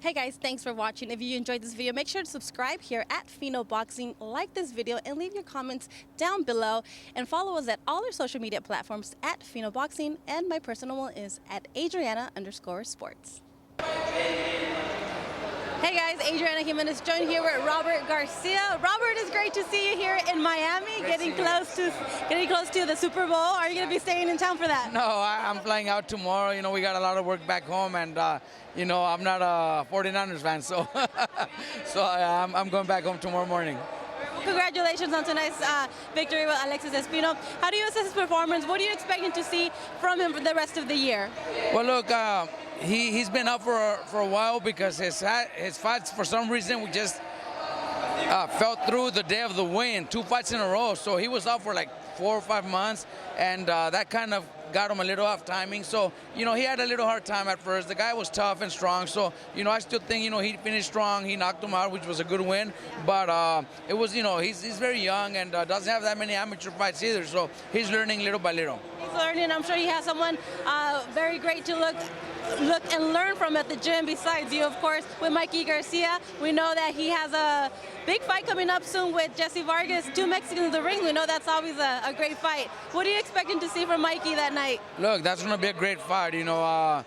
Hey guys, thanks for watching. If you enjoyed this video, make sure to subscribe here at Fino Boxing, like this video, and leave your comments down below. And follow us at all our social media platforms at Fino Boxing, and my personal one is at Adriana_sports. Hey guys, Adriana Jimenez joined here with Robert Garcia. Robert, it's great to see you here in Miami, getting close to the Super Bowl. Are you going to be staying in town for that? No, I'm flying out tomorrow. You know, we got a lot of work back home, and you know, I'm not a 49ers fan, so I'm going back home tomorrow morning. Congratulations on tonight's victory with Alexis Espino. How do you assess his performance? What are you expecting to see from him for the rest of the year? Well, look, he's been up for a while because his fights, for some reason, we just fell through the day of the win, 2 fights in a row. So he was out for like 4 or 5 months, and that kind of got him a little off timing. So, you know, he had a little hard time at first. The guy was tough and strong. So, you know, I still think, you know, he finished strong. He knocked him out, which was a good win. But it was, you know, he's very young and doesn't have that many amateur fights either. So he's learning little by little. He's learning. I'm sure he has someone very great to look and learn from at the gym besides you, of course, with Mikey Garcia. We know that he has a big fight coming up soon with Jessie Vargas, 2 Mexicans in the ring. We know that's always a great fight. What are you expecting to see from Mikey that night? Look, that's going to be a great fight. You know,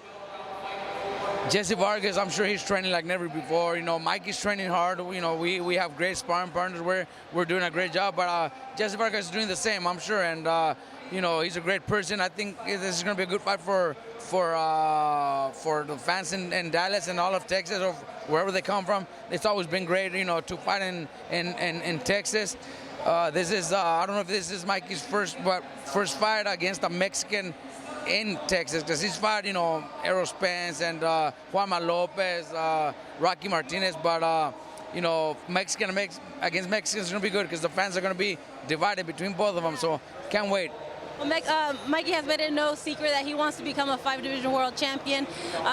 Jessie Vargas, I'm sure he's training like never before. You know, Mikey's training hard. You know, we have great sparring partners. We're doing a great job. But Jessie Vargas is doing the same, I'm sure. And, you know, he's a great person. I think this is going to be a good fight for the fans in Dallas and all of Texas or wherever they come from. It's always been great, you know, to fight in Texas. This is I don't know if this is Mikey's first fight against a Mexican in Texas, because he's fought, you know, Errol Spence and Juanma Lopez, Rocky Martinez, but you know, Mexican against Mexicans is going to be good because the fans are going to be divided between both of them, so can't wait. Well, Mikey has made it no secret that he wants to become a 5-division world champion.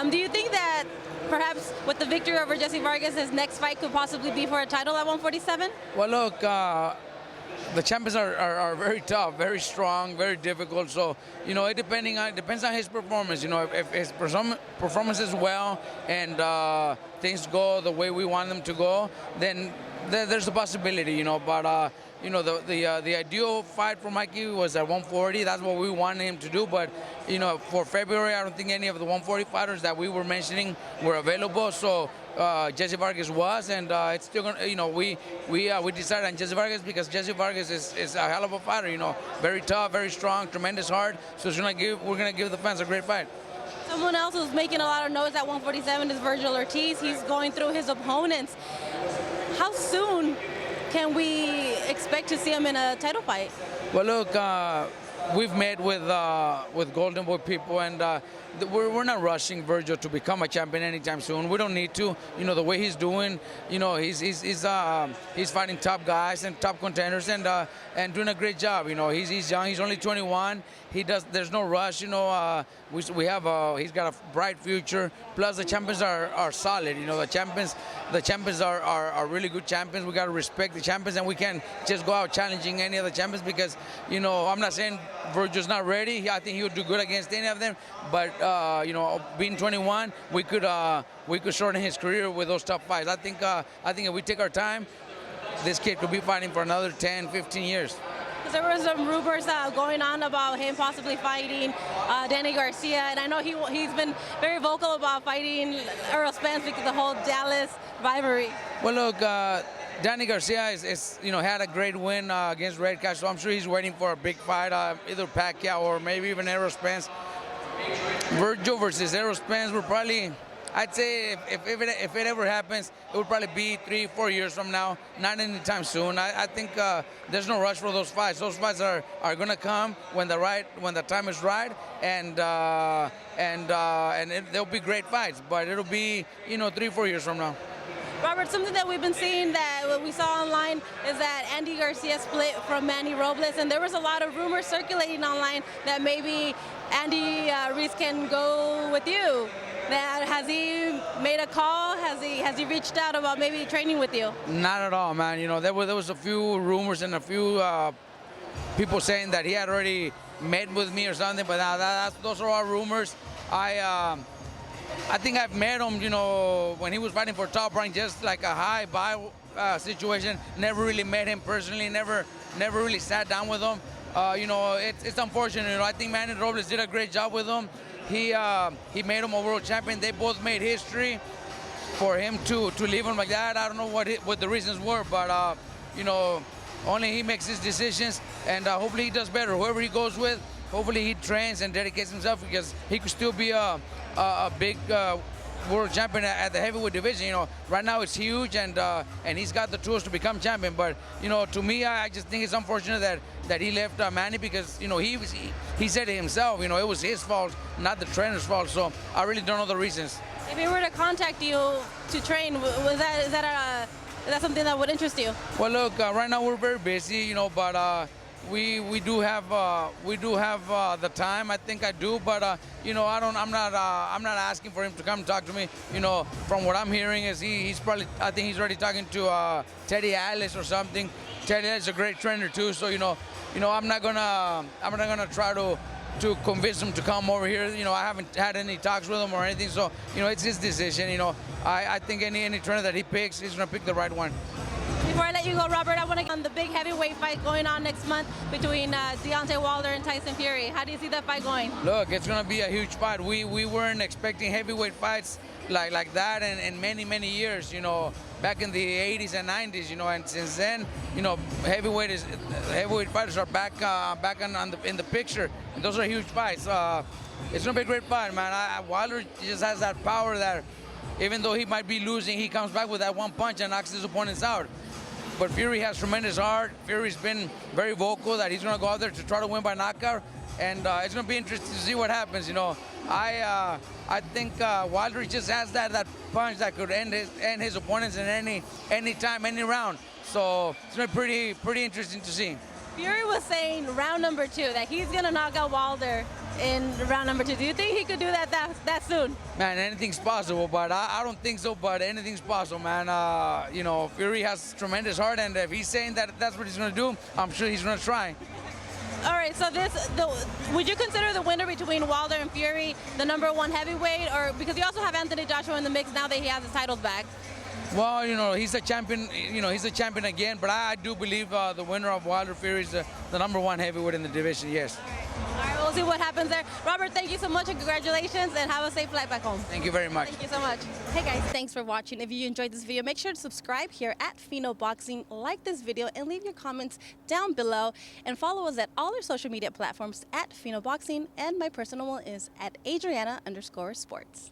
Do you think that perhaps with the victory over Jessie Vargas, his next fight could possibly be for a title at 147? Well, look, the champions are very tough, very strong, very difficult. So, you know, it depends on his performance. You know, if his performance is well and things go the way we want them to go, then there's a possibility, you know. But you know, the ideal fight for Mikey was at 140. That's what we wanted him to do. But, you know, for February, I don't think any of the 140 fighters that we were mentioning were available. So Jessie Vargas was, and it's still gonna, you know, we decided on Jessie Vargas because Jessie Vargas is a hell of a fighter. You know, very tough, very strong, tremendous heart. So we're gonna give the fans a great fight. Someone else who's making a lot of noise at 147 is VERGIL ORTIZ. He's going through his opponents. How soon can we expect to see him in a title fight? Well, look, we've met with Golden Boy people, and we're not rushing VERGIL to become a champion anytime soon. We don't need to. You know, the way he's doing, you know, he's fighting top guys and top contenders, and doing a great job. You know, he's young. He's only 21. There's no rush. You know, he's got a bright future. Plus, the champions are solid. You know, the champions are really good champions. We got to respect the champions, and we can't just go out challenging any of the champions because, you know, I'm not saying VERGIL's not ready. I think he would do good against any of them, but you know, being 21, we could shorten his career with those tough fights. I think if we take our time, this kid could be fighting for another 10, 15 years. There were some rumors going on about him possibly fighting Danny Garcia, and I know he's been very vocal about fighting Errol Spence because of the whole Dallas rivalry. Well, look, Danny Garcia is you know, had a great win against Red Cash, so I'm sure he's waiting for a big fight, either PACQUIAO or maybe even Errol Spence. VERGIL versus Errol Spence will probably, I'd say if it ever happens, it would probably be 3-4 years from now, not anytime soon. I think there's no rush for those fights. Those fights are going to come when the time is right, and they'll be great fights. But it'll be, you know, 3-4 years from now. Robert, something that we've been seeing that we saw online is that Andy Garcia split from Manny Robles, and there was a lot of rumors circulating online that maybe Andy Ruiz can go with you. Has he made a call? Has he reached out about maybe training with you? Not at all, man. You know, there was a few rumors and a few people saying that he had already met with me or something, but those are all rumors. I think I've met him, you know, when he was fighting for top rank, just like a high buy situation. Never really met him personally. Never really sat down with him. You know, it's unfortunate. You know, I think Manny Robles did a great job with him. He made him a world champion. They both made history. For him to leave him like that, I don't know what the reasons were, but you know, only he makes his decisions, and hopefully he does better. Whoever he goes with, hopefully he trains and dedicates himself, because he could still be a big world champion at the heavyweight division. You know, right now it's huge, and he's got the tools to become champion. But you know, to me, I just think it's unfortunate that he left Manny, because you know he said it himself. You know, it was his fault, not the trainer's fault. So I really don't know the reasons. If he were to contact you to train, is that something that would interest you? Well, look, right now we're very busy, you know, but we do have the time. I think I do, but you know, I'm not asking for him to come talk to me. You know, from what I'm hearing is he's probably, I think he's already talking to Teddy Atlas or something. Teddy Atlas is a great trainer too, so you know, I'm not gonna try to convince him to come over here. You know, I haven't had any talks with him or anything, so you know, it's his decision. You know, I think any trainer that he picks, he's gonna pick the right one. Before I let you go, Robert, I want to get on the big heavyweight fight going on next month between Deontay Wilder and Tyson Fury. How do you see that fight going? Look, it's gonna be a huge fight. We weren't expecting heavyweight fights like that in many years. You know, back in the 80s and 90s. You know, and since then, you know, heavyweight fighters are back in the picture. And those are huge fights. It's gonna be a great fight, man. Wilder just has that power that, even though he might be losing, he comes back with that one punch and knocks his opponents out. But Fury has tremendous heart. Fury's been very vocal that he's going to go out there to try to win by knockout, and it's going to be interesting to see what happens. You know, I think Wilder just has that punch that could end his opponents in any time, any round. So it's going to be pretty interesting to see. Fury was saying round number 2 that he's going to knock out Wilder in round number 2. Do you think he could do that soon? Man, anything's possible, but I don't think so, but anything's possible, man. You know, Fury has tremendous heart, and if he's saying that that's what he's going to do, I'm sure he's going to try. All right, so would you consider the winner between Wilder and Fury the #1 heavyweight, or because you also have Anthony Joshua in the mix now that he has his titles back? Well, you know, he's a champion. You know, he's a champion again. But I do believe the winner of Wilder Fury is the #1 heavyweight in the division. Yes. All right, we'll see what happens there. Robert, thank you so much and congratulations, and have a safe flight back home. Thank you very much. Thank you so much. Hey guys, thanks for watching. If you enjoyed this video, make sure to subscribe here at Fino Boxing, like this video, and leave your comments down below. And follow us at all our social media platforms at Fino Boxing, and my personal one is at Adriana_sports.